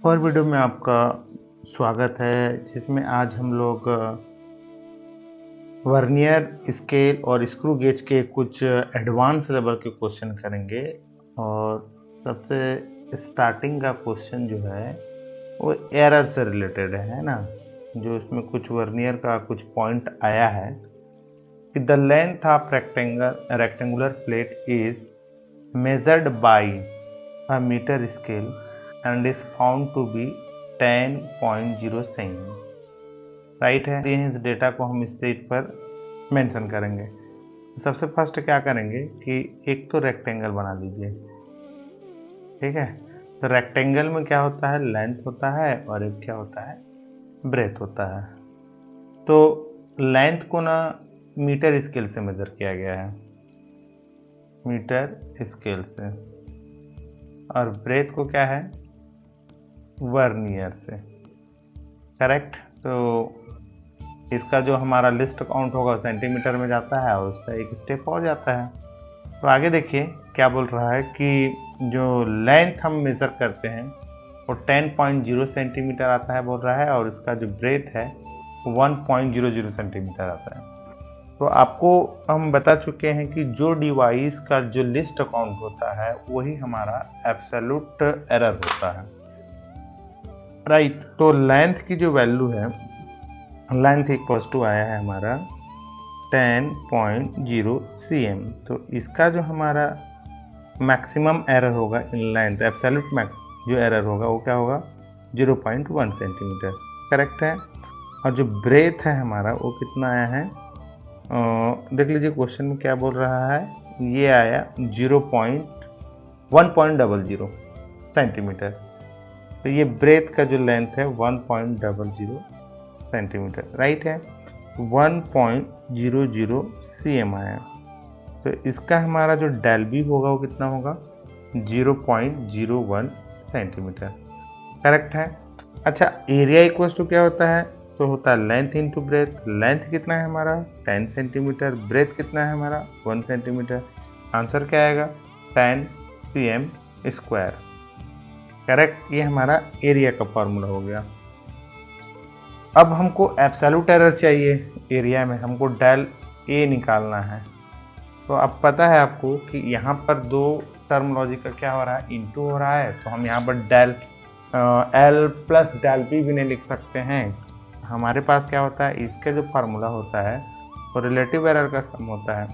और वीडियो में आपका स्वागत है, जिसमें आज हम लोग वर्नियर स्केल और स्क्रू गेज के कुछ एडवांस लेवल के क्वेश्चन करेंगे। और सबसे स्टार्टिंग का क्वेश्चन जो है वो एरर से रिलेटेड है ना, जो इसमें कुछ वर्नियर का कुछ पॉइंट आया है कि the length of rectangular plate is measured by a meter scale and is found to be 10.0 सें। राइट है। इस डेटा को हम इस शीट पर मेंशन करेंगे। सबसे फर्स्ट क्या करेंगे कि एक तो रेक्टेंगल बना लीजिए, ठीक है। तो रेक्टेंगल में क्या होता है, लेंथ होता है और एक क्या होता है, ब्रेथ होता है। तो लेंथ को ना मीटर स्केल से मेजर किया गया है, मीटर स्केल से, और ब्रेथ को क्या है, वर्नियर से। करेक्ट। तो इसका जो हमारा लिस्ट काउंट होगा सेंटीमीटर में जाता है और उसका एक स्टेप और जाता है। तो आगे देखिए क्या बोल रहा है कि जो लेंथ हम मेजर करते हैं वो 10.0 सेंटीमीटर आता है बोल रहा है, और इसका जो ब्रेथ है 1.00 सेंटीमीटर आता है। तो आपको हम बता चुके हैं कि जो डिवाइस का जो लिस्ट काउंट होता है वही हमारा एब्सोल्यूट एरर होता है, राइट। तो लेंथ की जो वैल्यू है, लेंथ इक्वल्स टू आया है हमारा 10.0 cm। तो इसका जो हमारा मैक्सिमम एरर होगा इन लेंथ, एब्सोल्यूट जो एरर होगा वो क्या होगा, 0.1 सेंटीमीटर। करेक्ट है। और जो ब्रेथ है हमारा वो कितना आया है, देख लीजिए क्वेश्चन में क्या बोल रहा है, ये आया 1.00 सेंटीमीटर। तो ये ब्रेथ का जो लेंथ है 1.00 सेंटीमीटर, राइट है। 1.00 cm आया। तो इसका हमारा जो डेल बी होगा वो कितना होगा, 0.01 सेंटीमीटर। करेक्ट है। अच्छा, एरिया इक्वल्स टू क्या होता है, तो होता है लेंथ इंटू ब्रेथ। लेंथ कितना है हमारा 10 सेंटीमीटर, ब्रेथ कितना है हमारा 1 सेंटीमीटर। आंसर क्या आएगा, 10 cm स्क्वायर। करेक्ट। ये हमारा एरिया का फॉर्मूला हो गया। अब हमको एब्सोल्यूट एरर चाहिए एरिया में, हमको डेल ए निकालना है। तो अब पता है आपको कि यहाँ पर दो टर्मोलॉजी का क्या हो रहा है, इंटू हो रहा है। तो हम यहाँ पर del l plus del b भी नहीं लिख सकते हैं। हमारे पास क्या होता है, इसका जो फार्मूला होता है वो रिलेटिव एरर का सम होता है।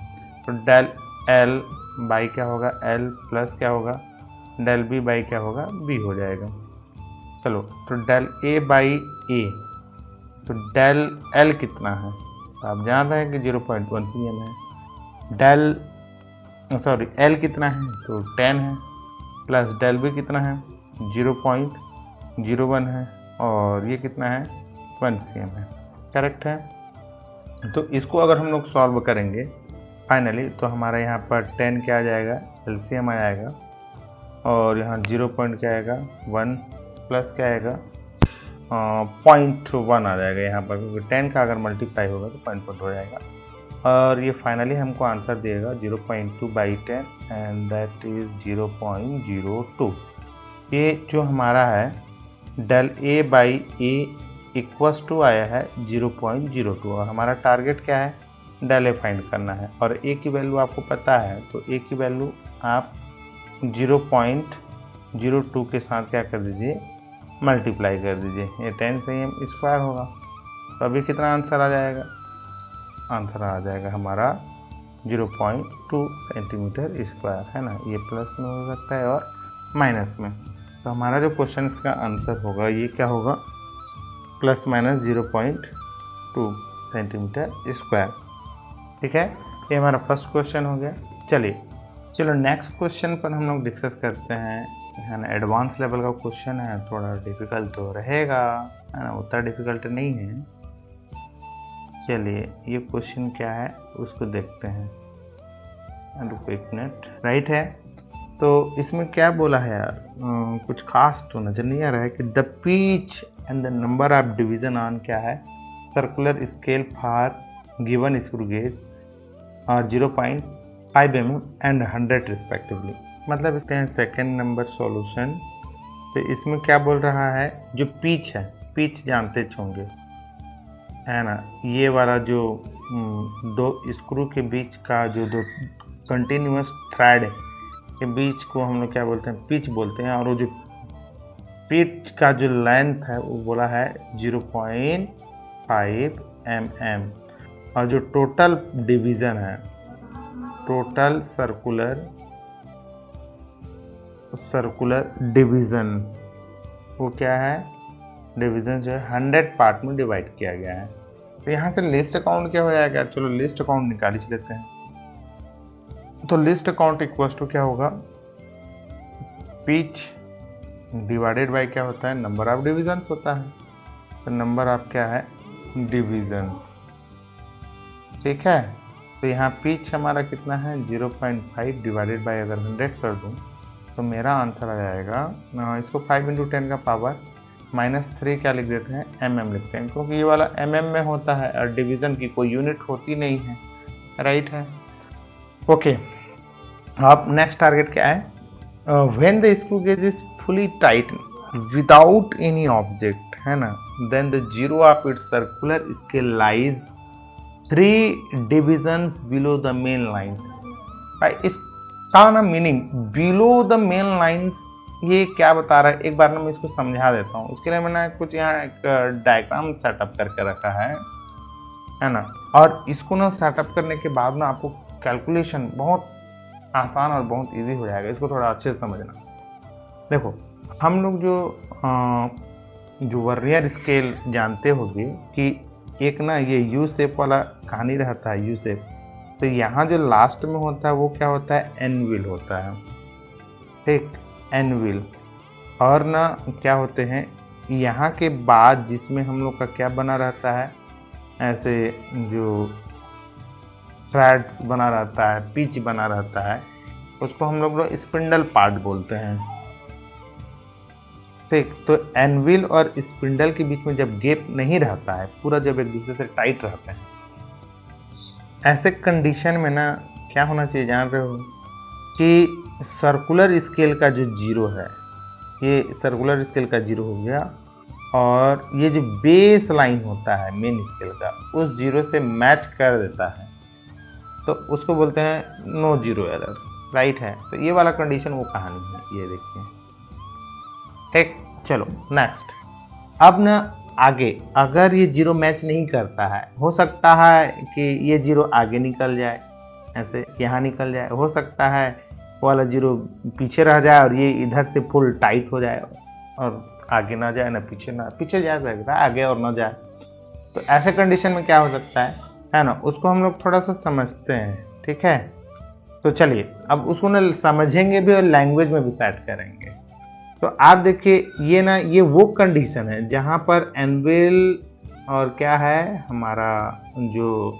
तो डेल एल बाई क्या होगा, एल प्लस क्या होगा, डेल बी बाई क्या होगा, बी हो जाएगा। चलो, तो डेल ए बाई ए, तो डेल एल कितना है, तो आप जान रहे हैं कि 0.1 cm है। डेल एल कितना है, तो 10 है, प्लस डेल बी कितना है, 0.01 है, और ये कितना है, 1 cm है। करेक्ट है। तो इसको अगर हम लोग सॉल्व करेंगे फाइनली, तो हमारा यहाँ पर 10 क्या आ जाएगा, एलसीएम आ जाएगा, और यहाँ 0 पॉइंट क्या आएगा, 1 प्लस क्या आएगा, 0.1 आ जाएगा यहाँ पर, क्योंकि 10 का अगर मल्टीप्लाई होगा तो पॉइंट हो जाएगा। और ये फाइनली हमको आंसर देगा 0.2 बाई 10 एंड दैट इज 0.02। ये जो हमारा है del a by a equals to आया है 0.02, और हमारा टारगेट क्या है, डेल ए फाइंड करना है। और ए की वैल्यू आपको पता है, तो ए की वैल्यू आप 0.02 के साथ क्या कर दीजिए, मल्टीप्लाई कर दीजिए। ये 10 cm स्क्वायर होगा। तो अभी कितना आंसर आ जाएगा, आंसर आ जाएगा हमारा 0.2 सेंटीमीटर स्क्वायर, है ना। ये प्लस में हो सकता है और माइनस में। तो हमारा जो क्वेश्चन का आंसर होगा ये क्या होगा, प्लस माइनस 0.2 सेंटीमीटर स्क्वायर। ठीक है, ये हमारा फर्स्ट क्वेश्चन हो गया। चलो नेक्स्ट क्वेश्चन पर हम लोग डिस्कस करते हैं, है ना। एडवांस लेवल का क्वेश्चन है, थोड़ा डिफिकल्ट तो रहेगा, है ना, उतना डिफिकल्ट नहीं है। चलिए ये क्वेश्चन क्या है उसको देखते हैं, रुको एक मिनट। राइट है। तो इसमें क्या बोला है यार, कुछ खास तो नजर नहीं आ रहा है कि the pitch and the number of division on क्या है, circular scale for given screw gauge और 0.5 mm एंड 100 रिस्पेक्टिवली। मतलब इसके सेकेंड नंबर सॉल्यूशन तो इसमें क्या बोल रहा है, जो पिच है, पिच जानते होंगे है ना, ये वाला जो दो स्क्रू के बीच का जो दो कंटिन्यूअस थ्रेड के बीच को हम लोग क्या बोलते हैं, पिच बोलते हैं। और वो जो पिच का जो लेंथ है वो बोला है 0.5 mm। और जो टोटल डिवीजन है, टोटल सर्कुलर डिवीजन, वो क्या है, डिवीजन जो है 100 पार्ट में डिवाइड किया गया है। तो यहाँ से लिस्ट अकाउंट क्या हो जाएगा, चलो लिस्ट अकाउंट निकाल ही लेते हैं। तो लिस्ट अकाउंट इक्वल टू क्या होगा, पिच डिवाइडेड बाय क्या होता है, नंबर ऑफ डिविजन्स होता है। तो नंबर ऑफ क्या है, डिविजन्स, ठीक है। तो यहाँ पिच हमारा कितना है 0.5 डिवाइडेड बाय अगर 100 कर दूँ तो मेरा आंसर आ जाएगा, इसको 5 × 10 का पावर -3 क्या लिख देते हैं, mm लिखते हैं, क्योंकि ये वाला mm में होता है और डिवीजन की कोई यूनिट होती नहीं है, राइट है। ओके, अब नेक्स्ट टारगेट क्या है, when the screw gauge is fully tight without any object, है ना, then the zero of its circular scale lies 3 divisions below the main lines. भाई इसका ना meaning below the main lines ये क्या बता रहा है, एक बार ना मैं इसको समझा देता हूँ। उसके लिए मैंने कुछ यहाँ एक डायग्राम सेटअप करके रखा है ना। और इसको ना सेटअप करने के बाद ना आपको कैलकुलेशन बहुत आसान और बहुत इजी हो जाएगा। इसको थोड़ा अच्छे से समझना। देखो, हम लोग जो वर्नियर स्केल जानते होंगे कि एक ना ये यू शेप वाला कहानी रहता है, यू शेप। तो यहाँ जो लास्ट में होता है वो क्या होता है, एनविल होता है, ठीक, एनविल। और ना क्या होते हैं यहाँ के बाद जिसमें हम लोग का क्या बना रहता है, ऐसे जो थ्रेड बना रहता है, पिच बना रहता है, उसको हम लोग स्पिंडल पार्ट बोलते हैं, ठीक। तो एनविल और स्पिंडल के बीच में जब गैप नहीं रहता है, पूरा जब एक दूसरे से टाइट रहते हैं, ऐसे कंडीशन में ना क्या होना चाहिए जान रहे हो, कि सर्कुलर स्केल का जो जीरो है, ये सर्कुलर स्केल का जीरो हो गया, और ये जो बेस लाइन होता है मेन स्केल का, उस जीरो से मैच कर देता है, तो उसको बोलते हैं नो जीरो एरर, राइट है। तो ये वाला कंडीशन वो कहानी है, ये देखिए, ठीक। चलो नेक्स्ट, अब ना आगे अगर ये जीरो मैच नहीं करता है, हो सकता है कि ये जीरो आगे निकल जाए, ऐसे यहाँ निकल जाए, हो सकता है वो वाला जीरो पीछे रह जाए और ये इधर से फुल टाइट हो जाए और आगे ना जाए ना पीछे जा सकता है, आगे और ना जाए। तो ऐसे कंडीशन में क्या हो सकता है ना, उसको हम लोग थोड़ा सा समझते हैं, ठीक है। तो चलिए अब उसको ना समझेंगे भी और लैंग्वेज में भी सेट करेंगे। तो आप देखिए ये ना, ये वो कंडीशन है जहां पर एनविल और क्या है हमारा जो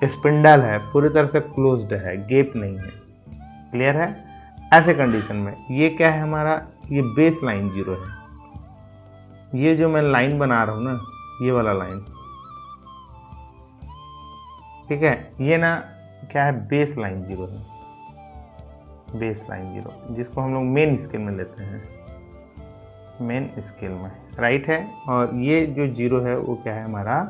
स्पिंडल है पूरी तरह से क्लोज्ड है, गैप नहीं है, क्लियर है। ऐसे कंडीशन में ये क्या है हमारा, ये बेस लाइन जीरो है। ये जो मैं लाइन बना रहा हूं ना, ये वाला लाइन, ठीक है, ये ना क्या है, बेस लाइन जीरो है, बेस लाइन जीरो, जिसको हम लोग मेन स्केल में लेते हैं, मेन स्केल में, राइट है। और ये जो जीरो है वो क्या है हमारा,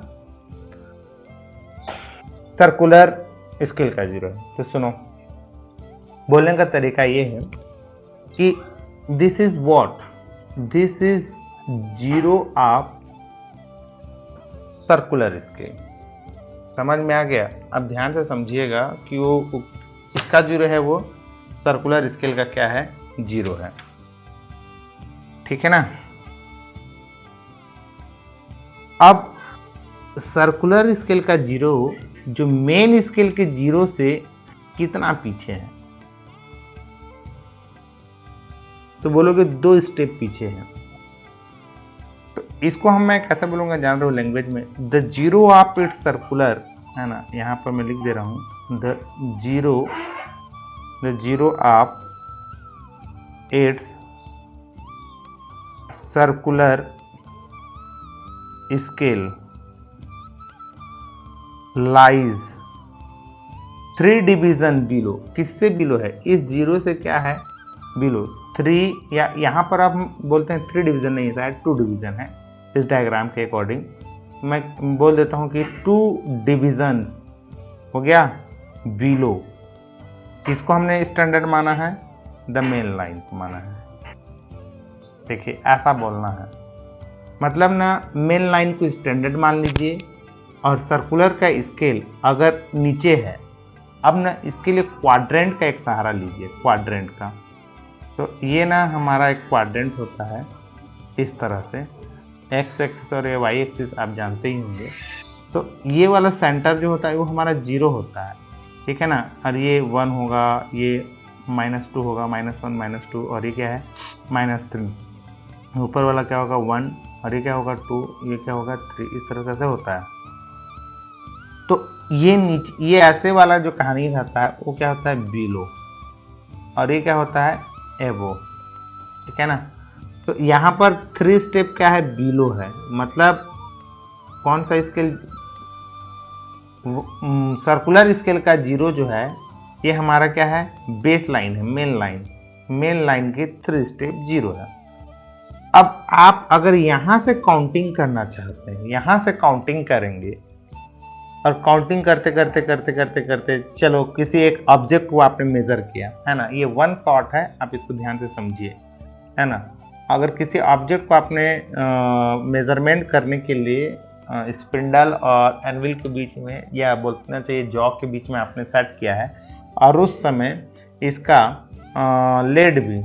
सर्कुलर स्केल का जीरो है। तो सुनो, बोलने का तरीका ये है कि this is what, this is zero of circular scale. समझ में आ गया? अब ध्यान से समझिएगा कि वो इसका जीरो है, वो सर्कुलर स्केल का क्या है, जीरो है, ठीक है ना। अब सर्कुलर स्केल का जीरो जो मेन स्केल के जीरो से कितना पीछे है, तो बोलोगे 2 स्टेप पीछे है। तो इसको मैं कैसे बोलूंगा जान रहे हो लैंग्वेज में, the zero of its circular, है ना, यहां पर मैं लिख दे रहा हूं the zero of its circular scale lies 3 division below. किससे बिलो है, इस जीरो से क्या है बिलो 3, या यहाँ पर आप बोलते हैं 3 डिवीजन नहीं, शायद 2 डिवीजन है इस डायग्राम के अकॉर्डिंग। मैं बोल देता हूँ कि 2 डिविजन्स हो गया बिलो। किसको हमने स्टैंडर्ड माना है? द मेन लाइन को माना है। देखिए ऐसा बोलना है, मतलब ना मेन लाइन को स्टैंडर्ड मान लीजिए और सर्कुलर का स्केल अगर नीचे है, अब ना इसके लिए क्वाड्रेंट का एक सहारा लीजिए, क्वाड्रेंट का। तो ये ना हमारा एक क्वाड्रेंट होता है इस तरह से, एक्स एक्सिस और वाई एक्सिस आप जानते ही होंगे। तो ये वाला सेंटर जो होता है वो हमारा 0 होता है, ठीक है ना। और ये 1 होगा, ये -2 होगा, -1 -2, और ये क्या है -3। ऊपर वाला क्या होगा 1, और ये क्या होगा 2, ये क्या होगा 3, इस तरह से होता है। तो ये नीचे ये ऐसे वाला जो कहानी रहता है वो क्या होता है बिलो, और ये क्या होता है एबो, ठीक है ना। तो यहाँ पर 3 स्टेप क्या है बिलो है, मतलब कौन सा स्केल? सर्कुलर स्केल का 0 जो है ये हमारा क्या है बेस लाइन है, मेन लाइन। मेन लाइन के 3 स्टेप 0 है। अब आप अगर यहां से काउंटिंग करना चाहते हैं, यहां से काउंटिंग करेंगे, और काउंटिंग करते करते करते करते करते चलो किसी एक ऑब्जेक्ट को आपने मेजर किया है ना, ये 1 शॉट है, आप इसको ध्यान से समझिए, है ना। अगर किसी ऑब्जेक्ट को आपने मेजरमेंट करने के लिए स्पिंडल और एनविल के बीच में, या बोलना चाहिए जॉ के बीच में आपने सेट किया है, और उस समय इसका लेड भी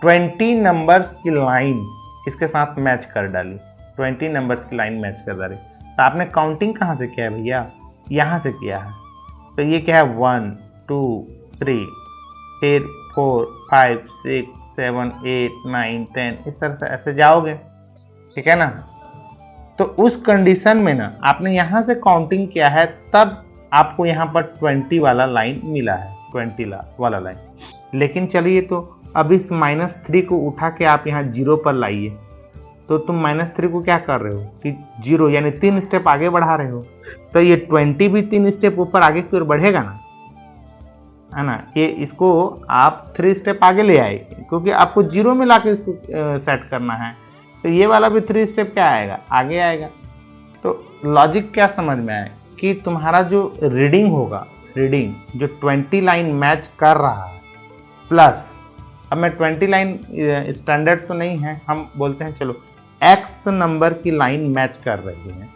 20 नंबर्स की लाइन इसके साथ मैच कर डाली, 20 नंबर्स की लाइन मैच कर डाली। तो आपने काउंटिंग कहाँ से किया है भैया? यहाँ से किया है। तो ये क्या है 1 2 3 फिर 4 5 6 7 8 9 10, इस तरह से ऐसे जाओगे, ठीक है ना। तो उस कंडीशन में ना आपने यहाँ से काउंटिंग किया है, तब आपको यहाँ पर 20 वाला लाइन मिला है, 20 वाला लाइन। लेकिन चलिए तो अब इस -3 को उठा के आप यहाँ 0 पर लाइए, तो तुम -3 को क्या कर रहे हो कि 0 यानी 3 स्टेप आगे बढ़ा रहे हो। तो ये 20 भी 3 स्टेप ऊपर आगे की ओर बढ़ेगा ना, है ना। ये इसको आप 3 स्टेप आगे ले आए, क्योंकि आपको 0 में लाके इसको सेट करना है। तो ये वाला भी 3 स्टेप क्या आएगा, आगे आएगा। तो लॉजिक क्या समझ में आए कि तुम्हारा जो रीडिंग होगा, रीडिंग जो 20 लाइन मैच कर रहा है, प्लस अब मैं 20 लाइन स्टैंडर्ड तो नहीं है, हम बोलते हैं चलो x नंबर की लाइन मैच कर रही है,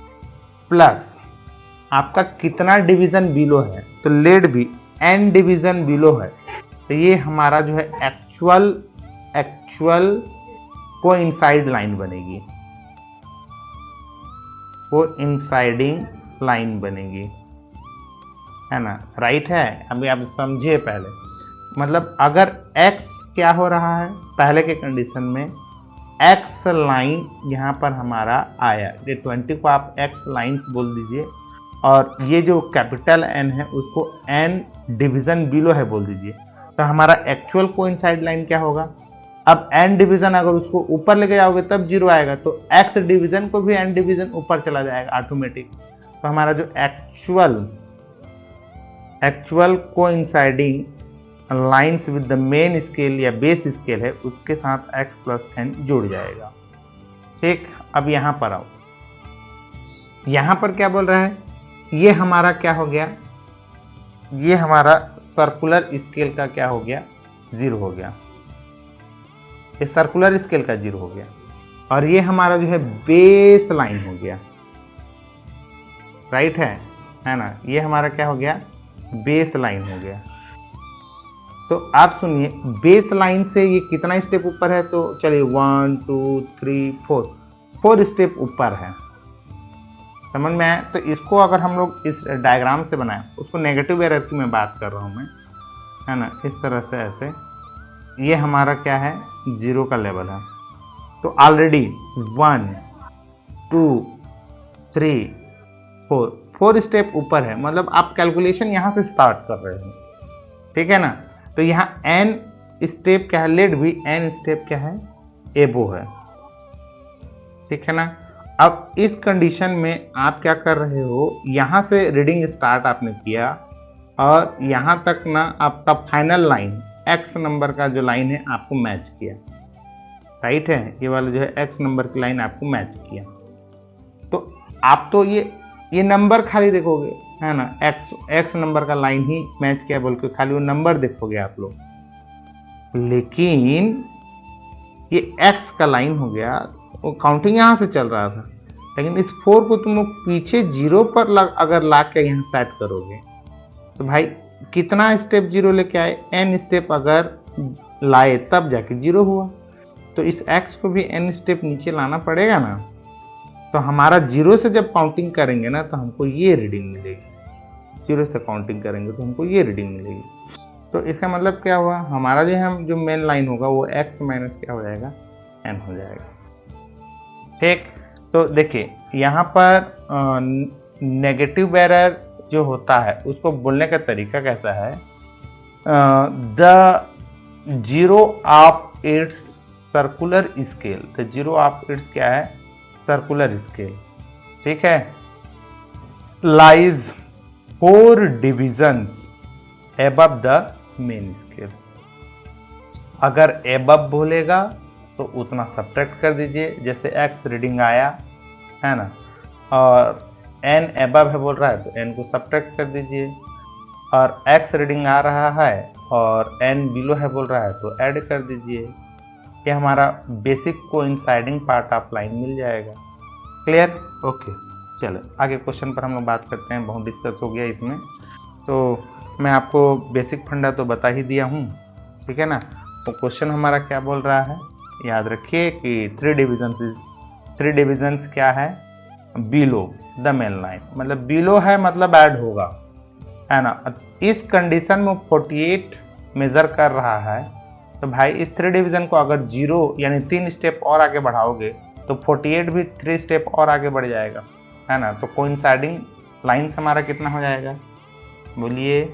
प्लस आपका कितना डिवीजन बिलो है, तो लेड भी n डिवीजन बिलो है। तो ये हमारा जो है एक्चुअल कोइंसाइड लाइन बनेगी, कोइंसाइडिंग लाइन बनेगी, है ना, राइट है। अभी आप समझिए पहले, मतलब अगर x क्या हो रहा है पहले के कंडीशन में, x लाइन यहाँ पर हमारा आया, ये 20 को आप x लाइन्स बोल दीजिए, और ये जो कैपिटल N है उसको n डिवीजन बिलो है बोल दीजिए। तो हमारा एक्चुअल कोइंसाइड लाइन क्या होगा, अब n डिवीजन अगर उसको ऊपर लेके जाओगे तब 0 आएगा, तो x डिवीजन को भी n डिवीजन ऊपर चला जाएगा ऑटोमेटिक। तो हमारा जो actual coinciding lines with the main scale या बेस स्केल है, उसके साथ x प्लस n जुड़ जाएगा, ठीक। अब यहां पर आओ, यहां पर क्या बोल रहा है, ये हमारा क्या हो गया, ये हमारा सर्कुलर स्केल का क्या हो गया 0 हो गया, ये सर्कुलर स्केल का 0 हो गया, और ये हमारा जो है बेस लाइन हो गया, राइट है ना। ये हमारा क्या हो गया बेस लाइन हो गया। तो आप सुनिए, बेस लाइन से ये कितना स्टेप ऊपर है, तो चलिए 1 2 3 4 स्टेप ऊपर है, समझ में आया। तो इसको अगर हम लोग इस डायग्राम से बनाएं, उसको नेगेटिव एरर की मैं बात कर रहा हूं मैं, है ना, इस तरह से ऐसे, ये हमारा क्या है 0 का लेवल है। तो ऑलरेडी 1 2 3 4 स्टेप ऊपर है, मतलब आप कैलकुलेशन यहां से स्टार्ट कर रहे हो, ठीक है ना। तो यहाँ n स्टेप क्या है, लेड भी n स्टेप क्या है एबो है, ठीक है ना। अब इस कंडीशन में आप क्या कर रहे हो, यहां से रीडिंग स्टार्ट आपने किया और यहां तक ना आपका फाइनल लाइन एक्स नंबर का जो लाइन है आपको मैच किया, राइट है, ये वाला जो है एक्स नंबर की लाइन आपको मैच किया। तो आप तो ये नंबर खाली देखोगे, है ना, एक्स नंबर का लाइन ही मैच किया बोल के खाली वो नंबर देखोगे आप लोग, लेकिन ये एक्स का लाइन हो गया, वो काउंटिंग यहां से चल रहा था, लेकिन इस 4 को तुम लोग पीछे 0 पर अगर ला के यहाँ सेट करोगे तो भाई कितना स्टेप 0 लेके आए, n स्टेप अगर लाए तब जाके 0 हुआ, तो इस x को भी n स्टेप नीचे लाना पड़ेगा ना। तो हमारा 0 से जब काउंटिंग करेंगे ना तो हमको ये रीडिंग मिलेगी, 0 से काउंटिंग करेंगे तो हमको ये रीडिंग मिलेगी। तो इसका मतलब क्या हुआ, हमारा जो मेन लाइन होगा वो x माइनस क्या हो जाएगा, n हो जाएगा। ठीक, तो देखिए यहाँ पर नेगेटिव एरर जो होता है उसको बोलने का तरीका कैसा है, the zero of its circular scale, the zero of it's क्या है, सर्कुलर स्केल, ठीक है, lies 4 divisions above the main scale. अगर एबव बोलेगा तो उतना सब्ट्रैक्ट कर दीजिए, जैसे x रीडिंग आया है ना, और n एबव है बोल रहा है तो n को सब्ट्रैक्ट कर दीजिए, और x रीडिंग आ रहा है और n बिलो है बोल रहा है तो ऐड कर दीजिए। ये हमारा basic coinciding part of line मिल जाएगा। क्लियर? ओके, चलो आगे क्वेश्चन पर हम लोग बात करते हैं। बहुत डिस्कस हो गया इसमें, तो मैं आपको बेसिक फंडा तो बता ही दिया हूँ, ठीक है ना। तो क्वेश्चन हमारा क्या बोल रहा है, याद रखिए कि 3 डिविजन्स क्या है, बिलो द मेन लाइन, मतलब बिलो है मतलब ऐड होगा, है ना। इस कंडीशन में 48 मेजर कर रहा है, तो भाई इस 3 डिवीजन को अगर 0 यानी 3 स्टेप और आगे बढ़ाओगे तो 48 भी 3 स्टेप और आगे बढ़ जाएगा, है ना। तो कोइंसाइडिंग लाइन्स हमारा कितना हो जाएगा, बोलिए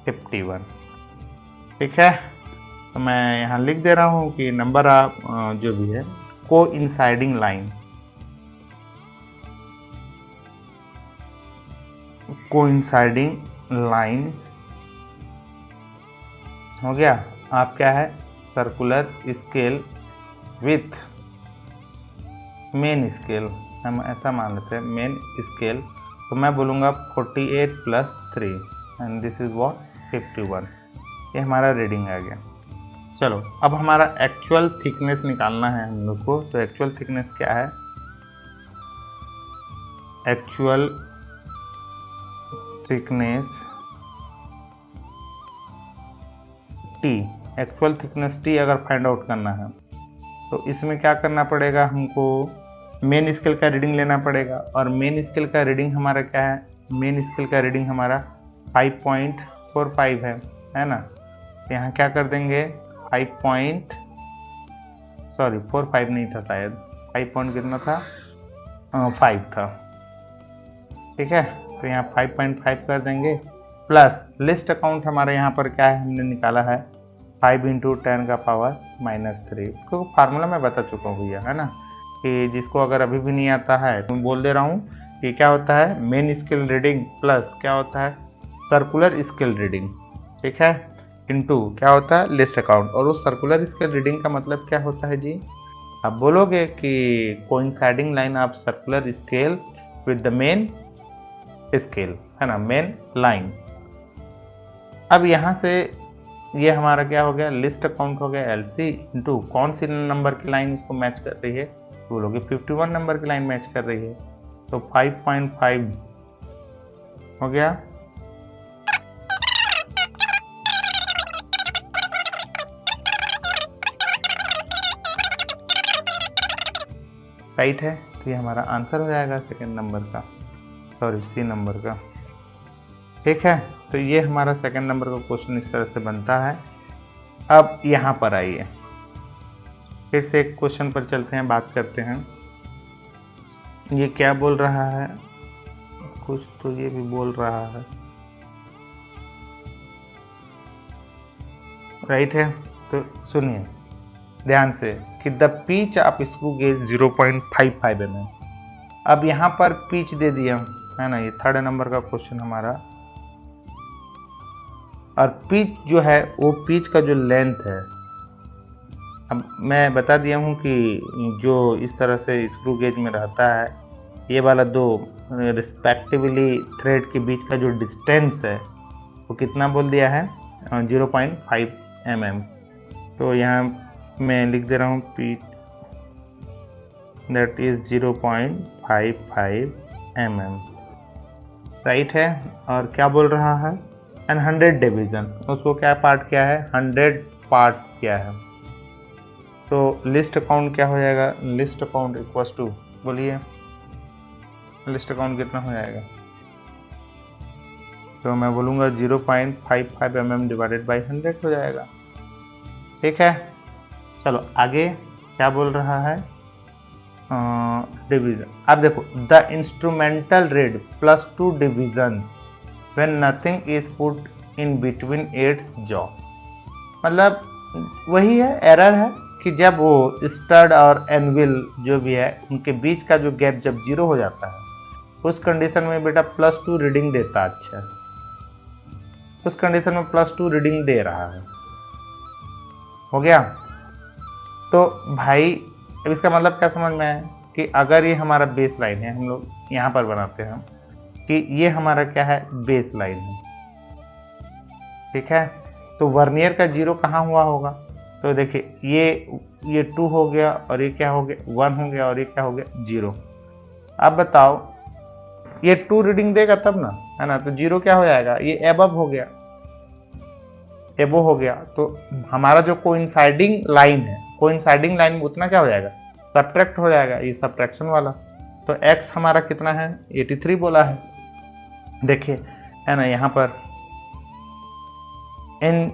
51, ठीक है। तो मैं यहाँ लिख दे रहा हूँ कि नंबर ऑफ जो भी है कोइंसाइडिंग लाइन, कोइंसाइडिंग लाइन हो गया आप क्या है, circular scale with main scale, हम ऐसा मान लेते हैं मेन स्केल, तो मैं बोलूँगा 48 + 3 एंड दिस इज व्हाट 51, ये हमारा रीडिंग आ गया। चलो अब हमारा एक्चुअल थिकनेस निकालना है हम लोग को। तो एक्चुअल थिकनेस क्या है, actual thickness T, actual thickness T अगर फाइंड आउट करना है तो इसमें क्या करना पड़ेगा, हमको मेन स्केल का रीडिंग लेना पड़ेगा, और मेन स्केल का रीडिंग हमारा क्या है, मेन स्केल का रीडिंग हमारा 5.45 है ना। यहाँ क्या कर देंगे 45 नहीं था शायद, 5 पॉइंट कितना था, 5 था, ठीक है। तो यहाँ 5.5 कर देंगे, प्लस लिस्ट अकाउंट हमारे यहाँ पर क्या है, हमने निकाला है 5 × 10⁻³ तो फार्मूला मैं बता चुका हूँ भैया, है ना, कि जिसको अगर अभी भी नहीं आता है तो मैं बोल दे रहा हूँ कि क्या होता है मेन स्केल रीडिंग प्लस क्या होता है सर्कुलर स्केल रीडिंग, ठीक है, इनटू क्या होता है लिस्ट अकाउंट। और उस सर्कुलर स्केल रीडिंग का मतलब क्या होता है जी, आप बोलोगे कि coinciding line of circular scale with the main scale, है ना, मेन लाइन। अब यहाँ से ये हमारा क्या हो गया, लिस्ट अकाउंट हो गया LC इंटू कौन सी नंबर की लाइन इसको मैच कर रही है, बोलोगे 51 नंबर की लाइन मैच कर रही है, तो 5.5 हो गया। राइट है, तो ये हमारा आंसर हो जाएगा सेकंड नंबर का, सॉरी C नंबर का, ठीक है। तो ये हमारा सेकंड नंबर का क्वेश्चन इस तरह से बनता है। अब यहाँ पर आइए, फिर से एक क्वेश्चन पर चलते हैं, बात करते हैं। ये क्या बोल रहा है, कुछ तो ये भी बोल रहा है, राइट है। तो सुनिए ध्यान से कि the pitch of screw gauge 0.55 mm। अब यहाँ पर पिच दे दिया है ना, ये थर्ड नंबर का क्वेश्चन हमारा और पिच जो है वो पिच का जो लेंथ है, अब मैं बता दिया हूँ कि जो इस तरह से स्क्रू गेज में रहता है, ये वाला दो रिस्पेक्टिवली थ्रेड के बीच का जो डिस्टेंस है वो कितना बोल दिया है, 0.5 mm। तो यहाँ मैं लिख दे रहा हूँ pitch that is 0.55 mm, right है। और क्या बोल रहा है, एंड 100 डिवीजन, उसको क्या पार्ट किया है, 100 पार्ट्स किया है। तो लिस्ट अकाउंट क्या हो जाएगा, लिस्ट अकाउंट इक्वल्स टू, बोलिए लिस्ट अकाउंट कितना हो जाएगा, तो मैं बोलूँगा 0.55 mm डिवाइडेड बाई 100 हो जाएगा। ठीक है, चलो आगे क्या बोल रहा है, डिवीजन। अब देखो, the instrumental rate +2 divisions when nothing is put in between its jaw. मतलब वही है, एरर है कि जब वो स्टड और एनविल जो भी है उनके बीच का जो गैप जब 0 हो जाता है, उस कंडीशन में बेटा +2 रीडिंग देता। अच्छा, उस कंडीशन में +2 रीडिंग दे रहा है, हो गया। तो भाई अब इसका मतलब क्या समझ में आया कि अगर ये हमारा बेस लाइन है, हम लोग यहाँ पर बनाते हैं कि ये हमारा क्या है, बेस लाइन है। ठीक है, तो वर्नियर का 0 कहाँ हुआ होगा, तो देखिए ये 2 हो गया और ये क्या हो गया, 1 हो गया और ये क्या हो गया, 0। अब बताओ ये 2 रीडिंग देगा तब ना, है ना, तो 0 क्या हो जाएगा, ये एबव हो गया, एबो हो गया। तो हमारा जो कोइंसाइडिंग लाइन है, कोइंसाइडिंग लाइन में उतना क्या हो जाएगा, सब्ट्रैक्ट हो जाएगा, ये सब्ट्रैक्शन वाला। तो x हमारा कितना है, 83 बोला है, देखिए है ना, यहाँ पर इन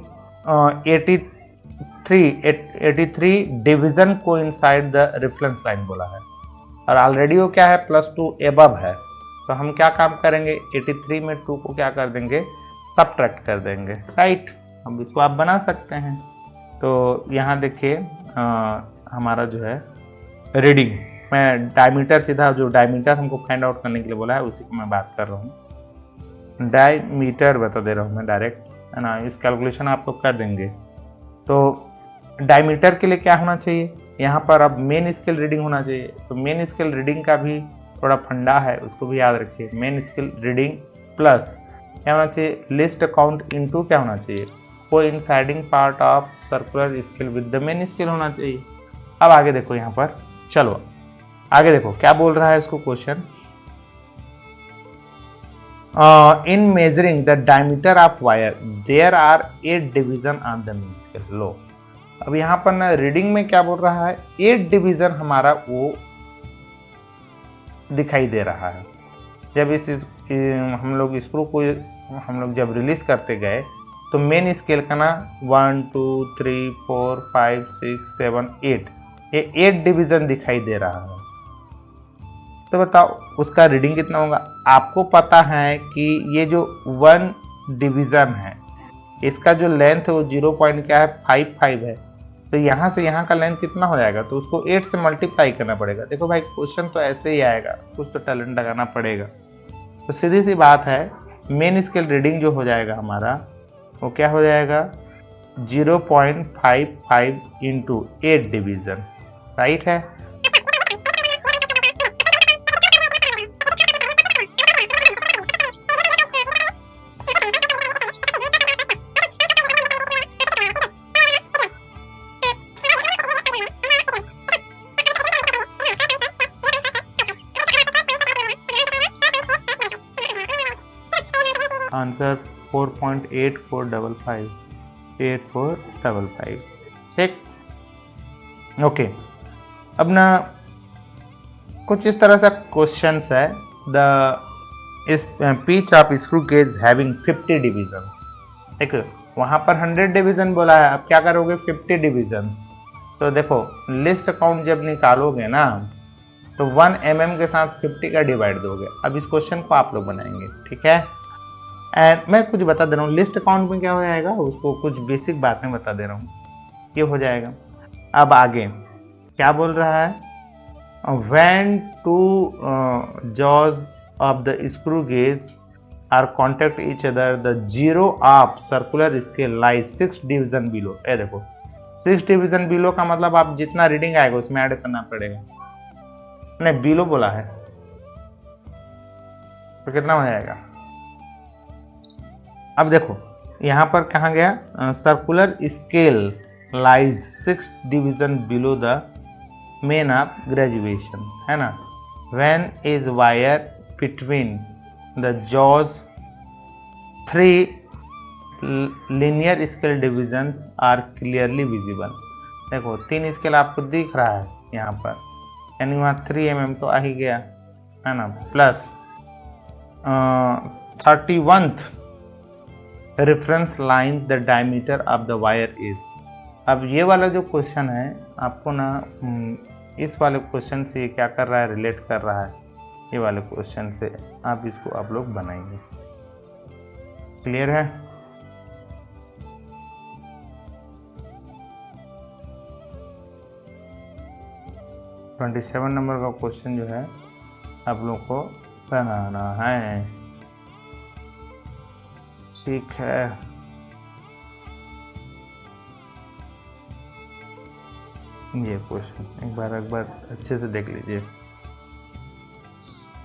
83 division coincide the reference line बोला है, और ऑलरेडी वो क्या है, +2 एबव है। तो हम क्या काम करेंगे, 83 में 2 को क्या कर देंगे, सब्ट्रैक्ट कर देंगे, राइट। अब इसको आप बना सकते हैं। तो यहाँ देखिए हमारा जो है रीडिंग, मैं डायमीटर, सीधा जो डायमीटर हमको फाइंड आउट करने के लिए बोला है उसी को मैं बात कर रहा हूँ। डायमीटर बता दे रहा हूँ मैं डायरेक्ट, है ना, इस कैलकुलेशन आप लोग कर देंगे। तो डायमीटर के लिए क्या होना चाहिए, यहाँ पर अब मेन स्केल रीडिंग होना चाहिए। तो मेन स्केल रीडिंग का भी थोड़ा फंडा है, उसको भी याद रखिए। मेन स्केल रीडिंग प्लस क्या होना चाहिए, लिस्ट अकाउंट इनटू क्या होना चाहिए, coinciding part of circular scale with the main scale होना चाहिए। अब आगे देखो, यहाँ पर चलो आगे देखो क्या बोल रहा है इसको question, in measuring the diameter of wire there are 8 division on the main scale. लो अब यहाँ पर ना रीडिंग में क्या बोल रहा है, 8 डिवीजन हमारा वो दिखाई दे रहा है। जब हम लोग स्क्रू को हम लोग जब रिलीज करते गए तो मेन स्केल का ना 1 2 3 4 5 6 7 8, ये 8 डिवीजन दिखाई दे रहा है। तो बताओ उसका रीडिंग कितना होगा। आपको पता है कि ये जो 1 डिवीजन है इसका जो लेंथ है वो 0.55 है, तो यहाँ से यहाँ का लेंथ कितना हो जाएगा, तो उसको 8 से मल्टीप्लाई करना पड़ेगा। देखो भाई क्वेश्चन तो ऐसे ही आएगा, कुछ तो टैलेंट लगाना पड़ेगा। तो सीधी सी बात है, मेन स्केल रीडिंग जो हो जाएगा हमारा वो क्या हो जाएगा, 0.55 इंटू 8 डिवीजन, राइट है। आंसर 4.8455, 8455, ठीक, ओके। अब ना कुछ इस तरह सा क्वेश्चंस है, द इस pitch of screw gauge having 50 divisions, ठीक, वहां पर 100 डिवीजन बोला है, अब क्या करोगे 50 डिविजन्स। तो देखो लिस्ट अकाउंट जब निकालोगे ना तो 1 mm के साथ 50 का डिवाइड दोगे। अब इस क्वेश्चन को आप लोग बनाएंगे, ठीक है। एंड मैं कुछ बता दे रहा हूँ, लिस्ट अकाउंट में क्या हो जाएगा, उसको कुछ बेसिक बातें बता दे रहा हूँ, ये हो जाएगा। अब आगे क्या बोल रहा है, when 2 jaws of the screw gauge are contact each other the zero of circular scale lies 6 division below. ए देखो 6 डिवीजन बिलो का मतलब आप जितना रीडिंग आएगा उसमें ऐड करना पड़ेगा। नहीं बिलो बोला है तो कितना हो जाएगा। अब देखो यहां पर कहा गया circular scale lies 6 division below the main of graduation, है ना। When is wire between the jaws 3 linear scale divisions are clearly visible. देखो 3 स्केल आपको दिख रहा है यहाँ पर, यानी वहाँ 3 mm तो आ ही गया, है ना। Plus 31th reference line the diameter of the wire is. अब ये वाला जो क्वेश्चन है आपको ना इस वाले क्वेश्चन से क्या कर रहा है, रिलेट कर रहा है ये वाले क्वेश्चन से। आप इसको आप लोग बनाएंगे। क्लियर है। तो 27 नंबर का क्वेश्चन जो है आप लोग को बनाना है। ठीक है, ये क्वेश्चन एक बार अच्छे से देख लीजिए।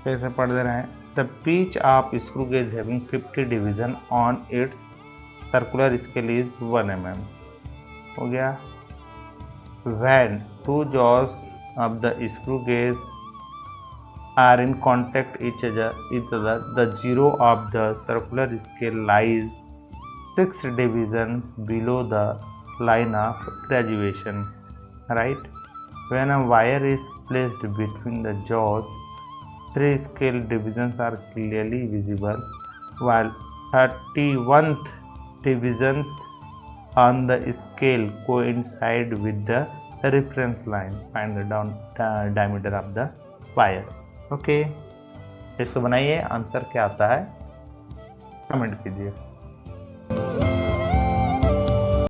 कैसे पढ़ दे रहे हैं। The pitch of screw gauge having 50 division on it's circular scale is 1 mm। हो गया। When 2 jaws of the screw gauge are in contact each other, the zero of the circular scale lies 6 divisions below the line of graduation, right? When a wire is placed between the jaws, 3 scale divisions are clearly visible, while 31th divisions on the scale coincide with the reference line. Find the diameter of the wire. Okay, इसको बनाइए। Answer क्या आता है comment कीजिए।